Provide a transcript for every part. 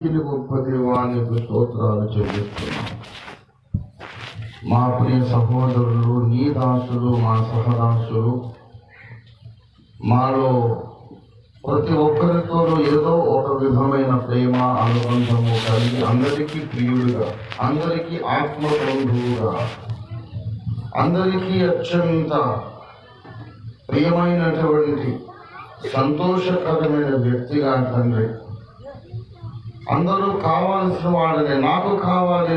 గొప్ప దేవానికి స్తోత్రాలు చెల్లిస్తున్నాం. మా ప్రియ సహోదరులు, నీ దాసులు, మా సహదాసులు, మాలో ప్రతి ఒక్కరితో ఏదో ఒక విధమైన ప్రేమ అనుబంధము కలిగి అందరికీ ప్రియుడిగా, అందరికీ ఆత్మబంధువుగా, అందరికీ అత్యంత ప్రియమైనటువంటి సంతోషకరమైన వ్యక్తిగా తండ్రి, అందరూ కావాల్సిన వాడని నాకు కావాలి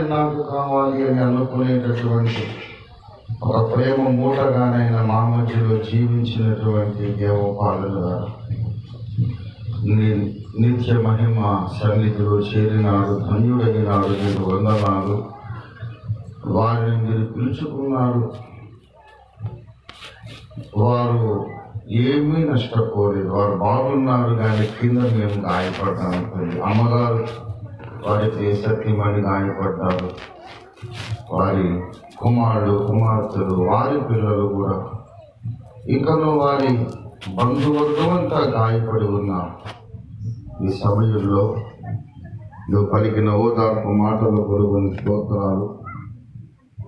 అని అనుకునేటటువంటి ఒక ప్రేమ మూటగానైనా మా మధ్యలో జీవించినటువంటి దేవపాలన గారు నిత్య మహిమ సన్నిధిలో చేరినాడు, ధన్యుడైనాడు. నేను వందనాలు. వారిని మీరు పిలుచుకున్నారు. వారు ఏమీ నష్టపోలేదు. వారు బాగున్నారు, కానీ కింద మేము గాయపడ్డాము. అమ్మగారు వారికి సత్యమని గాయపడ్డారు. వారి కుమారుడు, కుమార్తెలు, వారి పిల్లలు కూడా, ఇంకనూ వారి బంధువర్గమంతా గాయపడి ఉన్నారు. ఈ సమయంలో నువ్వు పలికిన ఓదార్పు మాటల కొరకు స్తోత్రాలు.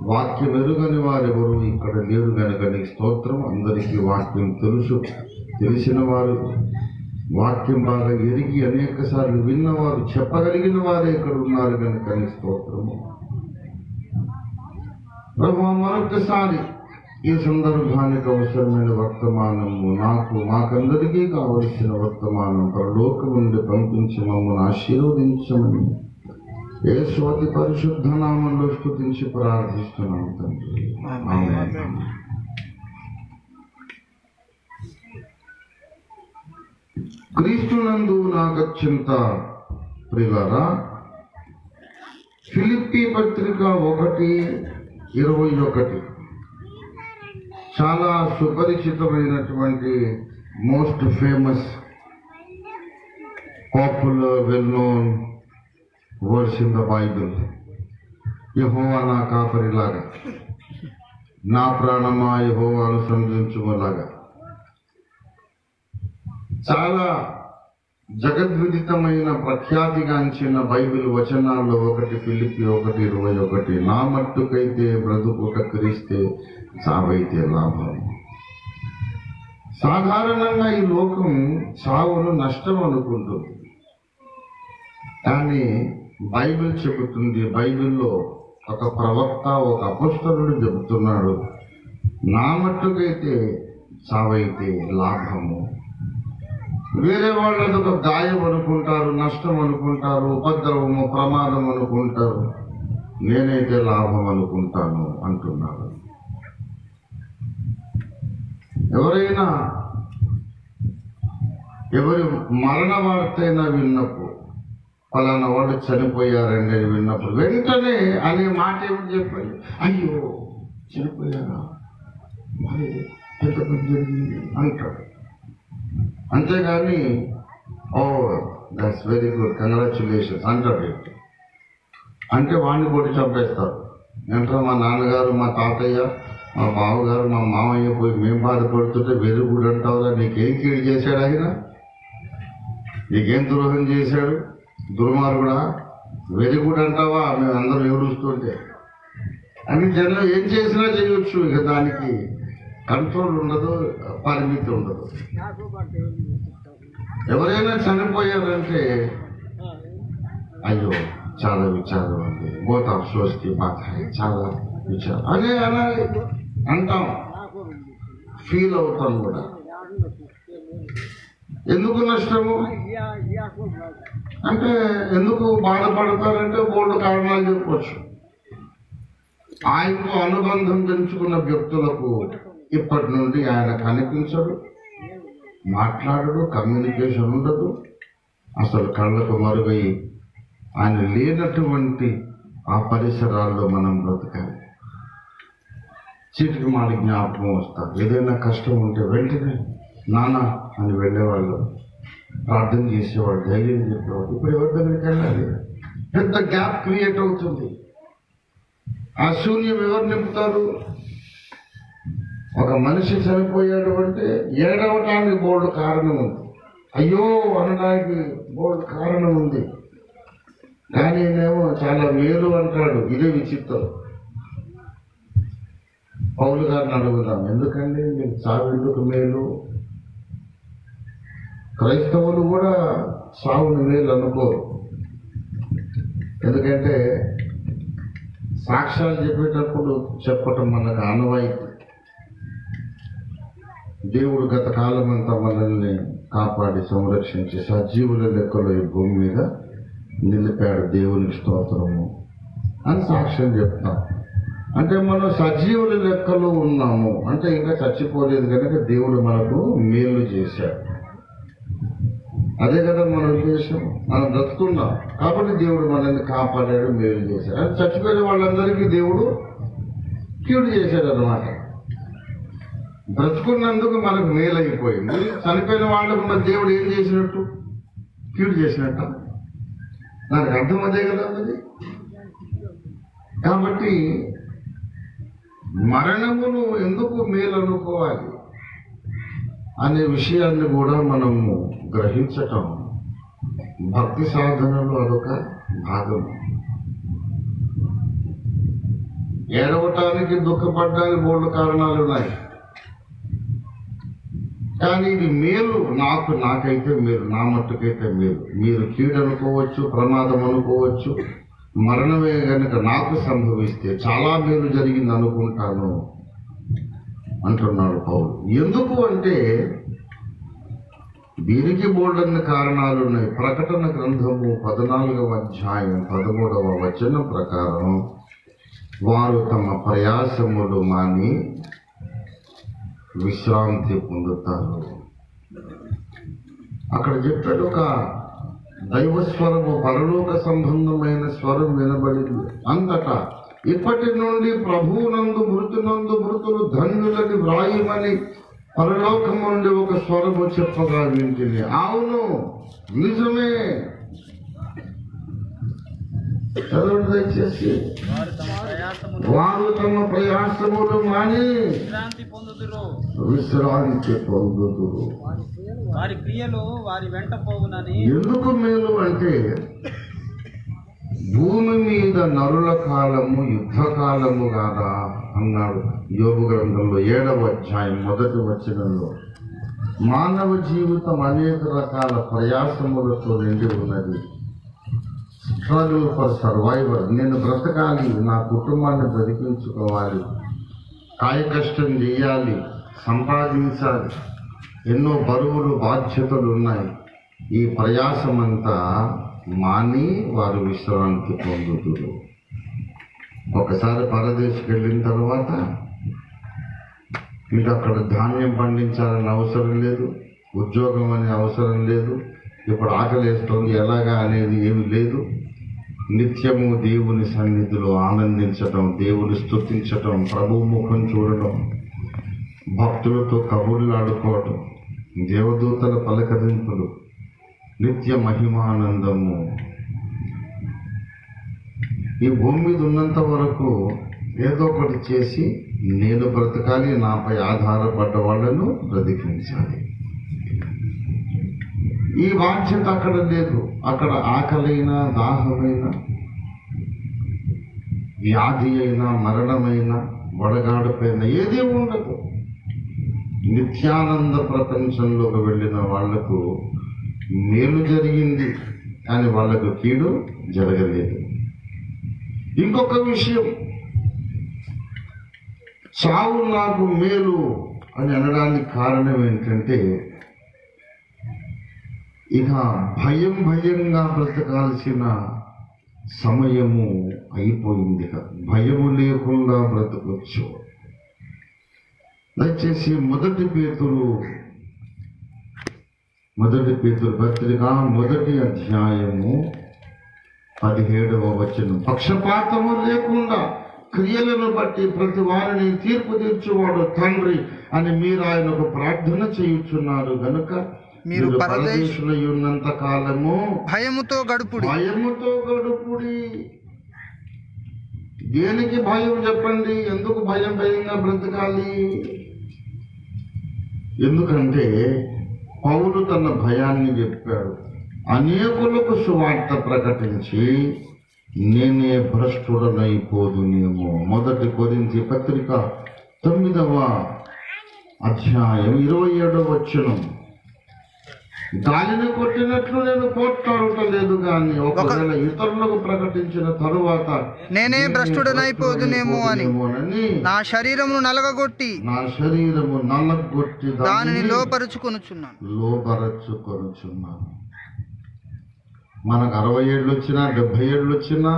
వాక్యం ఎరుగని వారెవరు ఇక్కడ లేరు కనుక నీకు స్తోత్రం. అందరికీ వాక్యం తెలుసు, తెలిసిన వారు, వాక్యం బాగా ఎరిగి అనేక సార్లు విన్నవారు, చెప్పగలిగిన వారే ఇక్కడ ఉన్నారు కనుక నీకు స్తోత్రము. ప్రభు, మరొకసారి ఈ సందర్భానికి అవసరమైన వర్తమానము మాకందరికీ కావలసిన వర్తమానం పరలోకం నుండి పంపించి మమ్మల్ని ఆశీర్వదించమని యేసు అతి పరిశుద్ధ నామంలో స్తుతించి ప్రార్థిస్తున్నాం తండ్రి. ఆమేన్. క్రీస్తునందు నాకు అత్యంత ప్రియులారా, ఫిలిప్పీ పత్రిక 1:21 చాలా సుపరిచితమైనటువంటి most famous popular well known words in the Bible. యెహోవా నా కాపరిలాగా, నా ప్రాణమా యెహోవాను సంధించుమలాగా. చాలా జగద్విదితమైన ప్రఖ్యాతిగాంచిన బైబిల్ వచనాల్లో ఒకటి ఫిలిప్పీ 1:21. నా మట్టుకైతే బ్రతుకుట క్రీస్తే, చావైతే లాభం. సాధారణంగా ఈ లోకం చావును నష్టం అనుకుంటుంది, కానీ బైబిల్ చెబుతుంది, బైబిల్లో ఒక ప్రవక్త, ఒక అపొస్తలుడు చెబుతున్నాడు, నా మట్టుకైతే చావైతే లాభము. వేరే వాళ్ళు అదొక గాయం అనుకుంటారు, నష్టం అనుకుంటారు, ఉపద్రవము, ప్రమాదం అనుకుంటారు. నేనైతే లాభం అనుకుంటాను అంటున్నాడు. ఎవరైనా ఎవరి మరణ వార్త అయినా విన్నప్పుడు, ఫలానా వాడు చనిపోయారండి అని విన్నప్పుడు వెంటనే అనే మాట ఏమిటి చెప్పాలి? అయ్యో చనిపోయారా, మరి ఎంత పని జరిగింది అంటాడు. అంతేగాని oh that's very good, congratulations అంటాడు. అంటే వాడిని కొట్టి చంపేస్తారు. ఏంటో మా నాన్నగారు, మా తాతయ్య, మా బావగారు, మా మామయ్య పోయి మేము బాధపడుతుంటే వెరీ గుడ్ అంటావురా? నీకేం కీడు చేశాడు ఆయన? నీకేం ద్రోహం చేశాడు? దుర్మార్గుడా, వెరీ గుడ్ అంటావా? మేము అందరం ఏడుస్తుంటే అని జనం ఏం చేసినా చేయొచ్చు. ఇక దానికి కంట్రోల్ ఉండదు, పరిమితి ఉండదు. ఎవరైనా చనిపోయారంటే అయ్యో చాలా విచారం అండి, బోత్ అఫ్సోస్కి బాధ, చాలా విచారం అదే అలాగే అంటాం, ఫీల్ అవుతాం కూడా. ఎందుకు నష్టము అంటే, ఎందుకు బాధపడతారంటే బోల్డ్ కారణాలు చెప్పవచ్చు. ఆయనకు అనుబంధం పెంచుకున్న వ్యక్తులకు ఇప్పటి నుండి ఆయన కనిపించడు, మాట్లాడడు, కమ్యూనికేషన్ ఉండదు. అసలు కళ్ళకు మరుగై ఆయన లేనటువంటి ఆ పరిసరాల్లో మనం బ్రతకాలి. చీటికి మాటి జ్ఞాపకం వస్తారు. ఏదైనా కష్టం ఉంటే వెంటనే నాన్న అని వెళ్ళేవాళ్ళు, ప్రార్థన చేసేవాళ్ళు, ధైర్యం చెప్పేవాళ్ళు. ఇప్పుడు ఎవరి దగ్గరికి వెళ్ళాలి? పెద్ద గ్యాప్ క్రియేట్ అవుతుంది. ఆ శూన్యం ఎవరు నింపుతారు? ఒక మనిషి చనిపోయాడు అంటే ఏడవటానికి బోల్డ్ కారణం ఉంది, అయ్యో అనడానికి బోల్డ్ కారణం ఉంది. కానీ నేనేమో చాలా మేలు అంటాడు. ఇదే విచిత్రం. పౌలు గారిని అడుగుదాం, ఎందుకండి మీకు చావు ఎందుకు మేలు? క్రైస్తవులు కూడా చావుని మేలు అనుకోరు. ఎందుకంటే సాక్ష్యాలు చెప్పేటప్పుడు చెప్పటం మనకు ఆనవాయితీ. దేవుడు గత కాలం అంతా మనల్ని కాపాడి సంరక్షించి సజీవుల లెక్కలో ఈ భూమి మీద నిలిపాడు, దేవునికి స్తోత్రము అని సాక్ష్యం చెప్తాం. అంటే మనం సజీవుల లెక్కలో ఉన్నాము అంటే ఇంకా చచ్చిపోలేదు కనుక దేవుడు మనకు మేలు చేశాడు. అదే కదా మన ఉద్దేశం. మనం బ్రతుకున్నాం కాబట్టి దేవుడు మనల్ని కాపాడాడు, మేలు చేశాడు. అది చచ్చిపోయిన వాళ్ళందరికీ దేవుడు కీడు చేశాడు అన్నమాట. బ్రతుకున్నందుకు మనకు మేలు అయిపోయింది. చనిపోయిన వాళ్ళకు మన దేవుడు ఏం చేసినట్టు? కీడు చేసినట్ట. నాకు అర్థం అదే కదా అది. కాబట్టి మరణమును ఎందుకు మేలు అనుకోవాలి అనే విషయాన్ని కూడా మనము గ్రహించటం భక్తి సాధనలో అదొక భాగం. ఏడవటానికి దుఃఖపడడానికి బోల్డ్ కారణాలు ఉన్నాయి. కానీ ఇది మేలు, నాకైతే మేలు, నా మట్టుకైతే మేలు. మీరు కీడు అనుకోవచ్చు, ప్రమాదం అనుకోవచ్చు. మరణమే కనుక నాకు సంభవిస్తే చాలా మేలు జరిగింది అనుకుంటాను అంటున్నాడు పౌలు. ఎందుకు అంటే దీనికి బోల్డన్ని కారణాలు ఉన్నాయి. ప్రకటన గ్రంథము 14వ అధ్యాయం 13వ వచనం ప్రకారం వారు తమ ప్రయాసములు మాని విశ్రాంతి పొందుతారు. అక్కడ చెప్పాడు, ఒక దైవస్వరము, పరలోక సంబంధమైన స్వరం వినబడింది అంతటా. ఇప్పటి నుండి ప్రభువునందు మృతులు ధన్యులని వ్రాయమని పరలోకం నుండి ఒక స్వరము చెప్పగా వింటిని. అవును, నిజమే. చదవండి దయచేసి. వారు తమ ప్రయాసములు మాని విశ్రాంతి పొందుదురు. వారి క్రియలు వారి వెంట పోవునని. ఎందుకు మేలు అంటే భూమి మీద నరుల కాలము యుద్ధకాలము కాదా అన్నాడు యోబు గ్రంథంలో 7వ అధ్యాయం 1వ వచనంలో. మానవ జీవితం అనేక రకాల ప్రయాసములతో నిండి ఉన్నది. Struggle for survival. నేను బ్రతకాలి, నా కుటుంబాన్ని బ్రతికించుకోవాలి, కాయ కష్టం చేయాలి, సంపాదించాలి, ఎన్నో బరువులు బాధ్యతలు ఉన్నాయి. ఈ ప్రయాసమంతా మాని వారు విశ్రాంతి పొందుతురు. ఒకసారి పరదేశికి వెళ్ళిన తర్వాత మీకు అక్కడ ధాన్యం పండించాలని అవసరం లేదు, ఉద్యోగం అనే అవసరం లేదు, ఇప్పుడు ఆకలి వేస్తుంది ఎలాగా అనేది ఏమి లేదు. నిత్యము దేవుని సన్నిధిలో ఆనందించటం, దేవుని స్తుతించటం, ప్రభు ముఖం చూడటం, భక్తులతో కబుర్లాడుకోవటం, దేవదూతల పలకరింపులు, నిత్య మహిమానందము. ఈ భూమి మీద ఉన్నంత వరకు ఏదో ఒకటి చేసి నేను బ్రతకాలి, నాపై ఆధారపడ్డ వాళ్ళను బ్రతికించాలి. ఈ బాధ్యత అక్కడ లేదు. అక్కడ ఆకలైనా, దాహమైనా, వ్యాధి అయినా, మరణమైనా, వడగాడిపోయిన ఏది ఉండదు. నిత్యానంద ప్రపంచంలోకి వెళ్ళిన వాళ్లకు మేలు జరిగింది కానీ వాళ్లకు కీడు జరగలేదు. ఇంకొక విషయం, చావు నాకు మేలు అని అనడానికి కారణం ఏంటంటే ఇక భయంగా బ్రతకాల్సిన సమయము అయిపోయింది. భయము లేకుండా బ్రతకొచ్చు. దయచేసి మొదటి పేతురు పత్రిక 1వ అధ్యాయము 17వ వచనం. పక్షపాతము లేకుండా క్రియలను బట్టి ప్రతి వారిని తీర్పు తీర్చువాడు తండ్రి అని మీరు ఆయనకు ప్రార్థన చేయుచున్నారు గనుక మీరు పరదేశులై ఉన్నంత కాలము భయముతో గడుపుడి. దేనికి భయం చెప్పండి? ఎందుకు భయంగా బ్రతకాలి? ఎందుకంటే పౌలు తన భయాన్ని చెప్పాడు. అనేకులకు సువార్త ప్రకటించి నేనే భ్రష్టుడనైపోదునేమో. 1 కొరింథీ పత్రిక 9వ అధ్యాయం 27వ వచనం. గాలిని కొట్టినట్లు నేను పోట్లాడలేదు గాని ఒకవేళ ఇతరులకు ప్రకటించిన తరువాత నేనే భ్రష్టుడనైపోదునేమో అని నా శరీరమును నలగొట్టి దానిని లోపరుచుకొనుచున్నాను. మనకు 60 ఏళ్ళు వచ్చినా 70 ఏళ్ళు వచ్చినా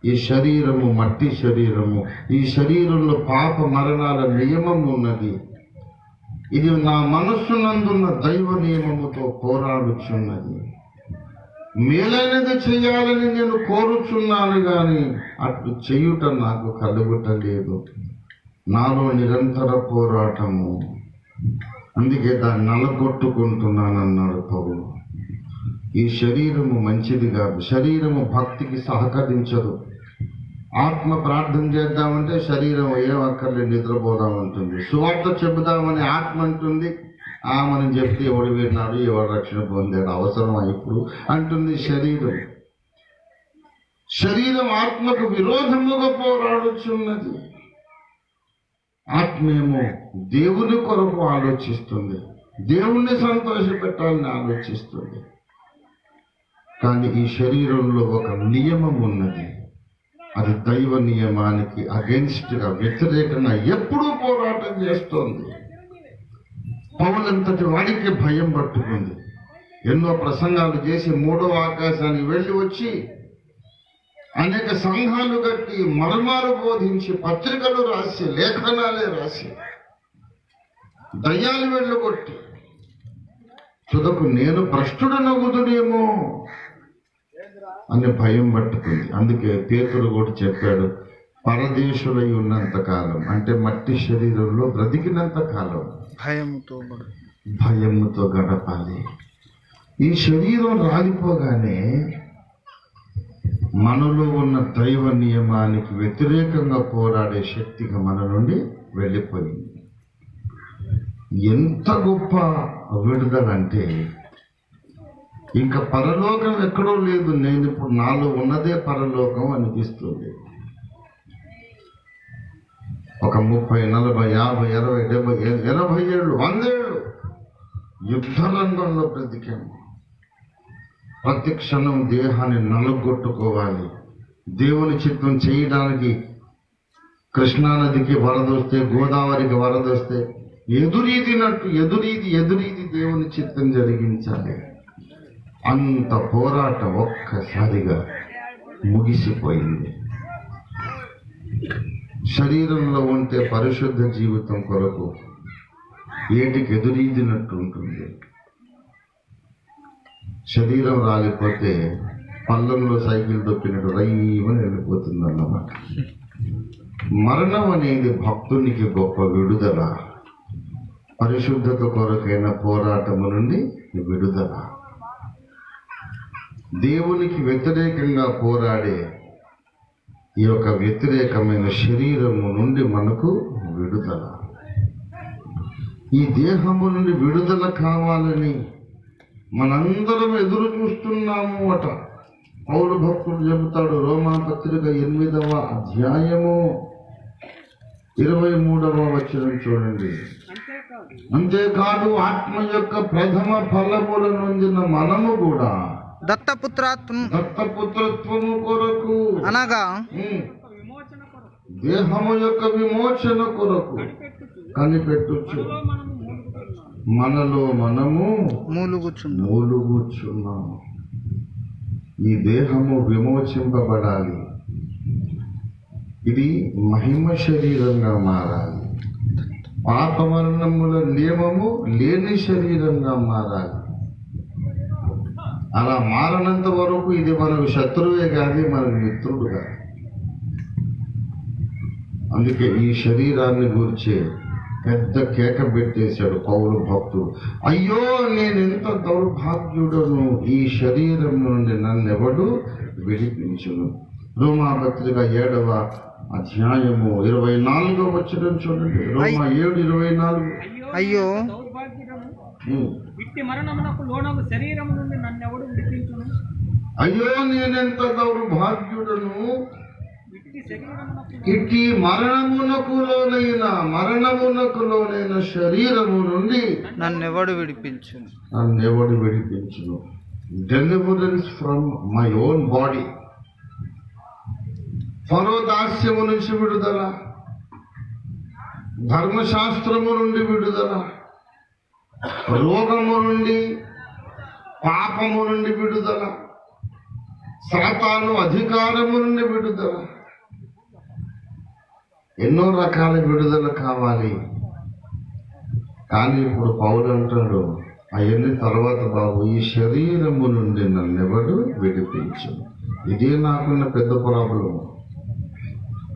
ఈ శరీరము మట్టి శరీరము, ఈ శరీరంలో పాప మరణాల నియమం ఉన్నది. ఇది నా మనస్సునందున్న దైవ నియమముతో పోరాడుచున్నది. మేలైనది చేయాలని నేను కోరుచున్నాను గాని అట్లు చేయుట నాకు కలుగుటలేదు. నాలో నిరంతర పోరాటము, అందుకే దాన్ని నలగొట్టుకుంటున్నానన్నాడు పౌలు. ఈ శరీరము మంచిది కాదు, శరీరము భక్తికి సహకరించదు. ఆత్మ ప్రార్థన చేద్దామంటే శరీరం ఏం అక్కర్లేదు, నిద్రపోదామంటుంది. సువార్త చెబుదామని ఆత్మ అంటుంది, మనం చెప్తే ఎవడు విన్నాడు, ఎవడు రక్షణ పొందాడు, అవసరమా ఇప్పుడు అంటుంది శరీరం. శరీరం ఆత్మకు విరోధముగా పోరాడుచున్నది. ఆత్మేమో దేవుని కొరకు ఆలోచిస్తుంది, దేవుణ్ణి సంతోషపెట్టాలని ఆలోచిస్తుంది. కానీ ఈ శరీరంలో ఒక నియమం ఉన్నది, అది దైవ నియమానికి అగెన్స్ట్గా, వ్యతిరేకంగా ఎప్పుడూ పోరాటం చేస్తోంది. పౌలంతటి వాడికి భయం పట్టుకుంది. ఎన్నో ప్రసంగాలు చేసి 3వ ఆకాశానికి వెళ్ళి వచ్చి అనేక సంఘాలు కట్టి మర్మాలు బోధించి పత్రికలు రాసి లేఖనాలే రాసి దయ్యాలు వెళ్ళగొట్టి తుదకు నేను భ్రష్టుడనగుదునేమో అని భయం పట్టుకుంది. అందుకే పేతురు కూడా చెప్పాడు, పరదేశులై ఉన్నంత కాలం, అంటే మట్టి శరీరంలో బ్రతికినంత కాలం భయముతో గడపాలి. ఈ శరీరం రాలిపోగానే మనలో ఉన్న దైవ నియమానికి వ్యతిరేకంగా పోరాడే శక్తిగా మన నుండి వెళ్ళిపోయింది. ఎంత గొప్ప విడుదలంటే ఇంకా పరలోకం ఎక్కడో లేదు, నేను ఇప్పుడు నాలో ఉన్నదే పరలోకం అనిపిస్తుంది. ఒక 30, 40, 50, 60, 70, 80 ఏళ్ళు, 100 ఏళ్ళు యుద్ధ రంగంలో బ్రతికాము. ప్రతి క్షణం దేహాన్ని నలుగొట్టుకోవాలి. దేవుని చిత్తం చేయడానికి కృష్ణానదికి వరదొస్తే, గోదావరికి వరదొస్తే ఎదురీదినట్టు ఎదురీది దేవుని చిత్తం జరిగించాలి. అంత పోరాటం ఒక్కసారిగా ముగిసిపోయింది. శరీరంలో ఉంటే పరిశుద్ధ జీవితం కొరకు ఏటికి ఎదురీదినట్టు ఉంటుంది. శరీరం రాలిపోతే పల్లంలో సైకిల్ దొక్కినట్టు రైమని వెళ్ళిపోతుంది అన్నమాట. మరణం అనేది భక్తునికి గొప్ప విడుదల, పరిశుద్ధత కొరకైన పోరాటము నుండి విడుదల. దేవునికి వ్యతిరేకంగా పోరాడే ఈ యొక్క వ్యతిరేకమైన శరీరము నుండి మనకు విడుదల. ఈ దేహము నుండి విడుదల కావాలని మనందరం ఎదురు చూస్తున్నాము అట. పౌలు భక్తుడు చెబుతాడు, రోమా పత్రిక 8వ అధ్యాయము 23వ వచనం చూడండి. అంతేకాదు ఆత్మ యొక్క ప్రథమ ఫలముల నొందిన మనము కూడా దత్తపుత్రత్వము కొరకు అనగా దేహము యొక్క విమోచన కొరకు కనిపెట్టుచు మనలో మనము మూలుగుచున్నాము. ఈ దేహము విమోచింపబడాలి, ఇది మహిమ శరీరంగా మారాలి. పాప మరణముల నియమము లేని శరీరంగా మారాలి. అలా మారనంత వరకు ఇది మనకు శత్రువే కాదు, మనకు మిత్రుడు కాదు. అందుకే ఈ శరీరాన్ని గురించి పెద్ద కేక పెట్టేశాడు పౌలు భక్తుడు. అయ్యో నేనెంత దౌర్భాగ్యుడను, ఈ శరీరం నుండి నన్నెవడు విడిపించును. రోమా పత్రిక 7వ అధ్యాయము 24వ వచనం చూడండి. రోమా 7:24. అయ్యో ఇట్టి మరణమునకు లోనగు శరీరము నుండి నన్నెవడు విడిపించును? అయ్యో నేనెంత దౌర్భాగ్యుడను, ఇట్టి శరీరమునకు ఇట్టి మరణమునకు లోనైన శరీరము నుండి నన్నెవడు విడిపించును? నన్నెవడు విడిపించును? Deliverance from my own body. ఫరో దాస్యము నుంచి విడుదల, ధర్మశాస్త్రము నుండి విడుదల, రోగము నుండి, పాపము నుండి విడుదల, సాతాను అధికారము నుండి విడుదల, ఎన్నో రకాల విడుదల కావాలి. కానీ ఇప్పుడు పౌలు అంటాడు, అవన్నీ తర్వాత బాబు, ఈ శరీరము నుండి నన్నెవడు విడిపించు. ఇదే నాకున్న పెద్ద ప్రాబ్లం,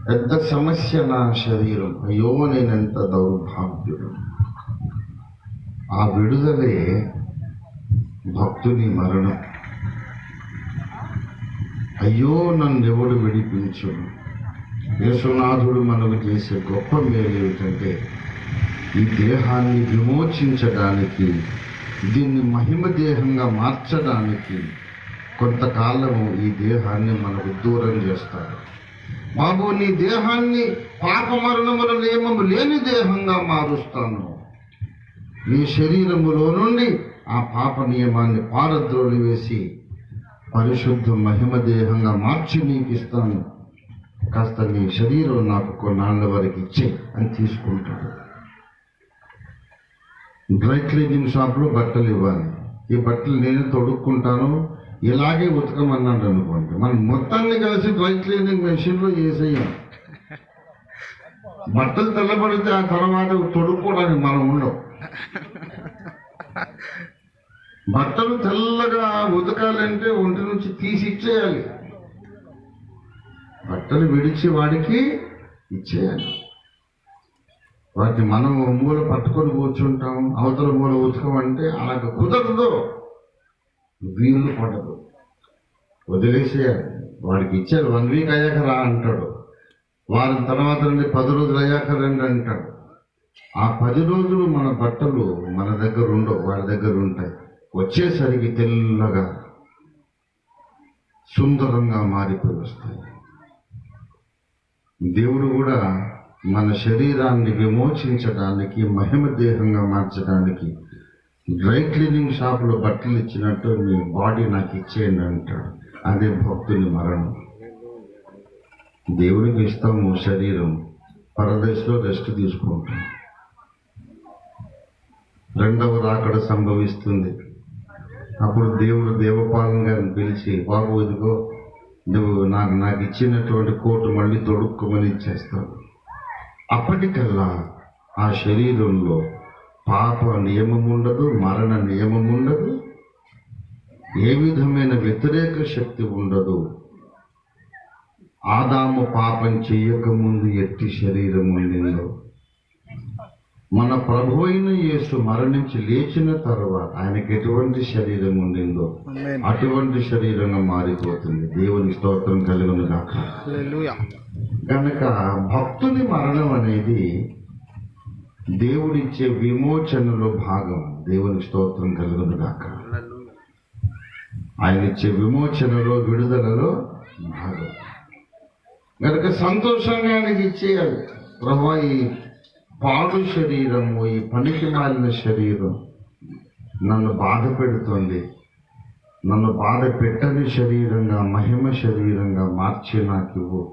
పెద్ద సమస్య. నా శరీరం, అయ్యో నేనెంత దౌర్భాగ్యుడు. ఆ విడుదలే భక్తుని మరణం. అయ్యో నన్నెవడు విడిపించు. యేసునాథుడు మనకు చేసే గొప్ప మేలు ఏమిటంటే, ఈ దేహాన్ని విమోచించడానికి, దీన్ని మహిమ దేహంగా మార్చడానికి కొంతకాలము ఈ దేహాన్ని మనకు దూరం చేస్తాడు. బాబు, నీ దేహాన్ని పాప మరణముల నియమము లేని దేహంగా మారుస్తాను. నీ శరీరములో నుండి ఆ పాప నియమాన్ని పారద్రోలి వేసి పరిశుద్ధ మహిమ దేహంగా మార్చి నీకు ఇస్తాను. కాస్త నీ శరీరం నాకు కొన్నాళ్ళ వరకు ఇచ్చే అని తీసుకుంటాడు. డ్రై క్లీనింగ్ షాప్లో బట్టలు ఇవ్వాలి. ఈ బట్టలు నేనే తొడుక్కుంటాను, ఇలాగే ఉతకమన్నాడు అనుకోండి, మనం మొత్తాన్ని కలిసి డ్రై క్లీనింగ్ మెషిన్లో వేసేయాలి. బట్టలు తెల్లబడితే ఆ తర్వాత తొడుక్కోవడానికి మనం ఉండవు. బట్టలు తెల్లగా ఉతకాలంటే ఒంటి నుంచి తీసి ఇచ్చేయాలి. బట్టలు విడిచి వాడికి ఇచ్చేయాలి. వాటిని మనం మూల పట్టుకొని కూర్చుంటాం, అవతల మూల ఉతకమంటే అలాగ కుదరదు, వీలు పడదు, వదిలేసేయాలి. వాడికి ఇచ్చారు, 1 వీక్ అయ్యాక రా అంటాడు, వారం తర్వాత నుండి 10 రోజులు అయ్యాక రండి అంటాడు. ఆ 10 రోజులు మన బట్టలు మన దగ్గర ఉండవు, వాడి దగ్గర ఉంటాయి. వచ్చేసరికి తెల్లగా సుందరంగా మారిపోయి వస్తాయి. దేవుడు కూడా మన శరీరాన్ని విమోచించడానికి, మహిమ దేహంగా మార్చడానికి డ్రై క్లీనింగ్ షాప్లో బట్టలు ఇచ్చినట్టు మీ బాడీ నాకు ఇచ్చేయండి అంటాడు. అదే భక్తుని మరణం. దేవుడికి ఇస్తాము శరీరం, పరదేశంలో రెస్ట్ తీసుకుంటాం. రెండవ రాకడ సంభవిస్తుంది. అప్పుడు దేవుడు దేవపాలన గారిని పిలిచి, బాబు ఇదిగో నువ్వు నాకు ఇచ్చినటువంటి కోటు మళ్ళీ తొడుక్కోమని ఇచ్చేస్తాడు. అప్పటికల్లా ఆ శరీరంలో పాప నియమం ఉండదు, మరణ నియమం ఉండదు, ఏ విధమైన వ్యతిరేక శక్తి ఉండదు. ఆదాము పాపం చెయ్యకముందు ఎట్టి శరీరం ఉండిందో, మన ప్రభు అయిన యేసు మరణించి లేచిన తర్వాత ఆయనకి ఎటువంటి శరీరం ఉండిందో అటువంటి శరీరంగా మారిపోతుంది. దేవుని స్తోత్రం కలుగును గాక. హల్లెలూయా. కనుక భక్తుని మరణం అనేది దేవుడిచ్చే విమోచనలో భాగం. దేవుని స్తోత్రం కలుగును గాక. ఆయన ఇచ్చే విమోచనలో, విడుదలలో భాగం. కనుక సంతోషంగా ఆయనకి ఇచ్చేయాలి. ప్రభా, ఈ పాడు శరీరము, ఈ పనికి మాలిన శరీరం నన్ను బాధ పెడుతుంది, నన్ను బాధ పెట్టని శరీరంగా, మహిమ శరీరంగా మార్చి నాకు ఇవ్వు,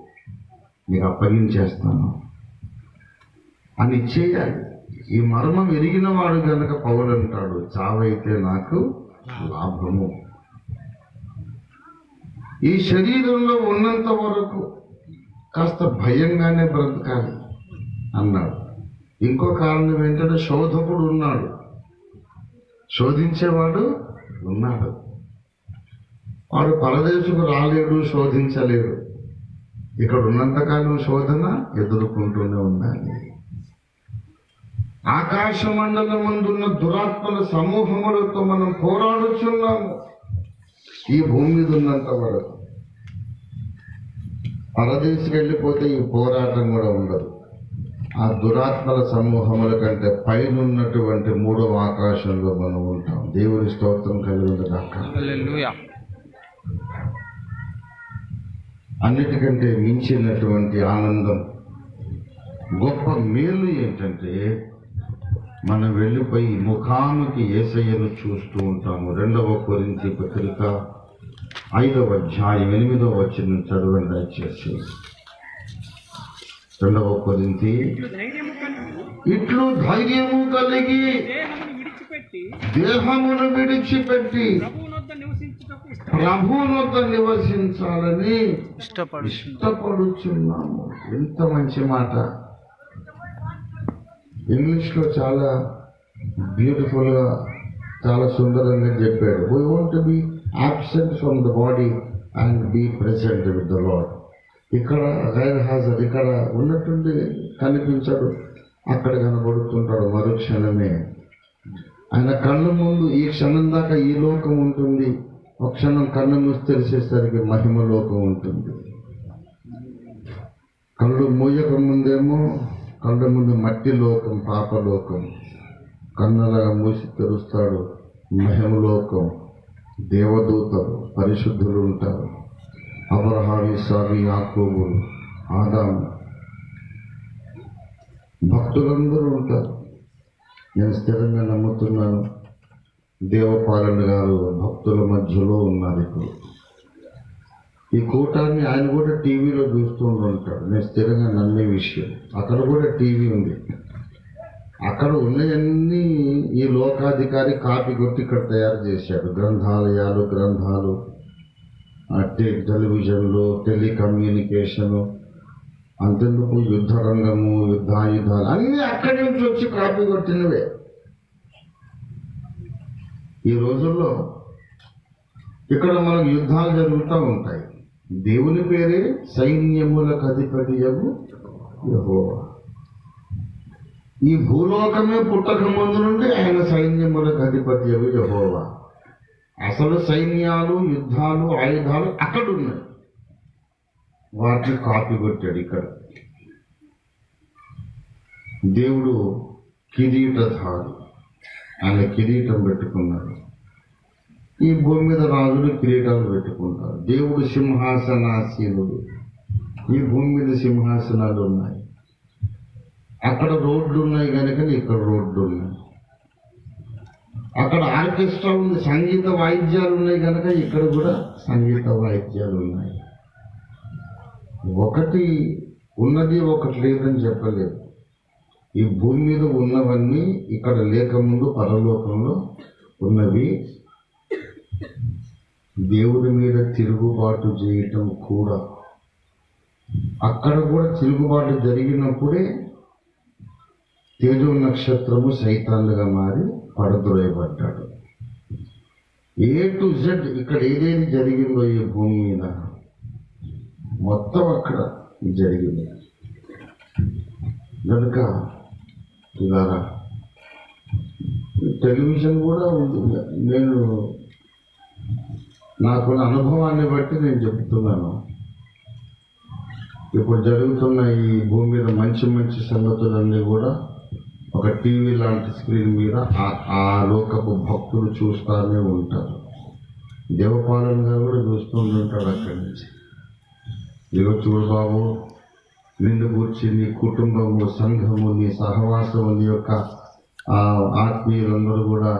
నీకు అప్పగించేస్తాను అని ఇచ్చేయాలి. ఈ మర్మం ఎరిగిన వాడు కనుక పౌలు అంటాడు, చావైతే నాకు లాభము. ఈ శరీరంలో ఉన్నంత వరకు కాస్త భయంగానే బ్రతకాలి అన్నాడు. ఇంకో కారణం ఏంటంటే శోధకుడు ఉన్నాడు, శోధించేవాడు ఉన్నాడు. వాడు పరదేశకు రాలేడు, శోధించలేడు. ఇక్కడ ఉన్నంతకాలం శోధన ఎదుర్కొంటూనే ఉండాలి. ఆకాశ మండలం ముందున్న దురాత్మల సమూహములతో మనం పోరాడుచున్నాము ఈ భూమి మీద ఉన్నంత వరకు. పరదేశకు వెళ్ళిపోతే ఈ పోరాటం కూడా ఉండదు. ఆ దురాత్మల సమూహముల కంటే పైన ఉన్నటువంటి మూడవ ఆకాశంలో మనం ఉంటాం. దేవుని స్తోత్రం కలిగింది కాక. హల్లెలూయా. అన్నిటికంటే మించినటువంటి ఆనందం, గొప్ప మేలు ఏంటంటే మనం వెళ్ళిపోయి ముఖాముఖి యేసయ్యను చూస్తూ ఉంటాము. 2వ కొరింథీ పత్రిక 5వ అధ్యాయం 8వ వచనం చదవండి దయచేసి. 2వ కొరింథీ ఇట్లు ధైర్యము కలిగి దేహమును విడిచిపెట్టి ప్రభువునొద్ద నివసించాలని ఇష్టపడుచున్నాము. ఎంత మంచి మాట. ఇంగ్లీష్లో చాలా బ్యూటిఫుల్గా, చాలా సుందరంగా చెప్పాడు. We want to B absent from the body and be present with the Lord. ఇక్కడ గైర్ హాజర్, ఇక్కడ ఉన్నట్టుండి కనిపించడు, అక్కడ కనబడుతుంటాడు మరుక్షణమే. ఆయన కళ్ళ ముందు ఈ క్షణం దాకా ఈ లోకం ఉంటుంది, ఒక క్షణం కన్ను మూసి తెరిచేసరికి మహిమ లోకం ఉంటుంది. కళ్ళు మూయక ముందేమో కళ్ళ ముందు మట్టి లోకం, పాపలోకం. కన్నులాగా మూసి తెరుస్తాడు మహిమలోకం. దేవదూతలు, పరిశుద్ధులు ఉంటారు. అబ్రహాము, ఇస్సాకు, యాకోబు, ఆదాము, భక్తులందరూ ఉంటారు. నేను స్థిరంగా నమ్ముతున్నాను, దేవపాలన గారు భక్తుల మధ్యలో ఉన్నారు. ఇప్పుడు ఈ కూటాన్ని ఆయన కూడా టీవీలో చూస్తూ ఉంటాడు. నేను స్థిరంగా నమ్మే విషయం. అక్కడ కూడా టీవీ ఉంది. అక్కడ ఉన్నవన్నీ ఈ లోకాధికారి కాపీ కొట్టి ఇక్కడ తయారు చేశాడు. గ్రంథాలు, టెలివిజన్లు, టెలికమ్యూనికేషను, అంతెందుకు యుద్ధ రంగము, యుద్ధాయుధాలు అన్నీ అక్కడి నుంచి వచ్చి కాపీ కొట్టినవే. ఈ రోజుల్లో ఇక్కడ మనకు యుద్ధాలు జరుగుతూ ఉంటాయి. దేవుని పేరే సైన్యములకు అధిపతియగు యెహోవా. ఈ భూలోకమే పుట్టక ముందు నుండి ఆయన సైన్యములకు అధిపతియగు యెహోవా. అసలు సైన్యాలు, యుద్ధాలు, ఆయుధాలు అక్కడ ఉన్నాయి. వాటిని కాపీ కొట్టాడు ఇక్కడ. దేవుడు కిరీటధారి, ఆయన కిరీటం పెట్టుకున్నాడు. ఈ భూమి మీద రాజులు కిరీటాలు పెట్టుకుంటారు. దేవుడు సింహాసనాసీనుడు. ఈ భూమి మీద సింహాసనాలు ఉన్నాయి. అక్కడ రోడ్లు ఉన్నాయి కనుక ఇక్కడ రోడ్లు ఉన్నాయి. అక్కడ ఆర్కెస్ట్రా ఉంది, సంగీత వాయిద్యాలు ఉన్నాయి కనుక ఇక్కడ కూడా సంగీత వాయిద్యాలు ఉన్నాయి. ఒకటి ఉన్నది, ఒకటి లేదని చెప్పలేదు. ఈ భూమి మీద ఉన్నవన్నీ ఇక్కడ లేకముందు పరలోకంలో ఉన్నవి. దేవుడి మీద తిరుగుబాటు చేయటం కూడా, అక్కడ కూడా తిరుగుబాటు జరిగినప్పుడే తేజో నక్షత్రము సైతాన్లుగా మారి పడద్రోయబడ్డాడు. A to Z ఇక్కడ ఏదేది జరిగిందో ఈ భూమి మీద మొత్తం అక్కడ జరిగింది. కనుక ఇలాగా టెలివిజన్ కూడా ఉంది. నేను నాకున్న అనుభవాన్ని బట్టి నేను చెప్తున్నాను. ఇప్పుడు జరుగుతున్న ఈ భూమి మీద మంచి మంచి సంగతులన్నీ కూడా ఒక టీవీ లాంటి స్క్రీన్ మీద ఆ లోకపు భక్తులు చూస్తూనే ఉంటారు. దేవపాలన గారు కూడా చూస్తూ ఉంటాడు అక్కడి నుంచి. ఇదిగో చూడు బాబు, నిన్ను గురించి నీ కుటుంబము, సంఘము, నీ సహవాసము, నీ యొక్క ఆత్మీయులందరూ కూడా